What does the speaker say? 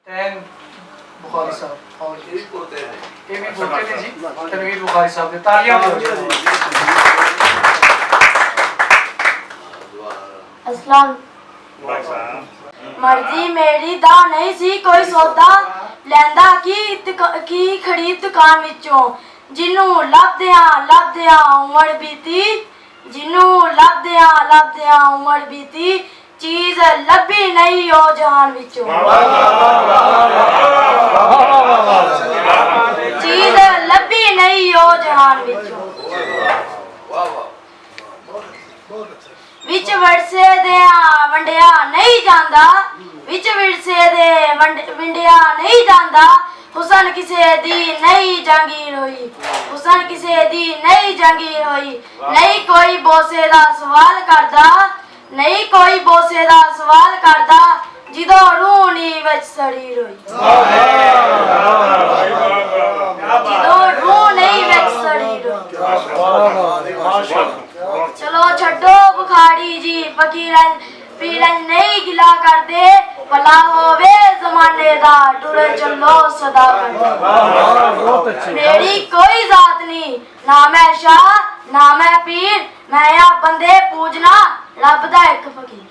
And Bukhari साहब और ये भी पोते ने जी तनवीर बुखारी साहब ने तालियां दो जी। अस्सलाम मर्जी मेरी दा नहीं सी कोई सौदा लैंदा की खरीद दुकान विचों जिन्नू लभदियां उमर बीती जिन्नू लभदियां उमर बीती चीज लभी नहीं ओ जहान विचों चीज लभी नहीं ओ जहान विचों विच विरसे दे वंडिया नहीं जांदा विच विरसे दे वंडिया नहीं जांदा हुसन किसे दी नहीं जागीर होई हुसन किसे दी नहीं जागीर होई नहीं कोई बोसे दा सवाल करदा नहीं कोई बोसे दा सवाल करदा जिदों रूह नी विच सड़ी रोई जिदों रूह नहीं विच सड़ी रोई। चलो छड्डो बुखारी जी फकीरन पीरन नहीं गिला कर दे भला होवे जमाने दा टुरे चलो सदा कर दे। मेरी कोई जात नहीं ना मैं शाह ना मैं पीर मैं या बंदे पूजना रब दा एक फकीर।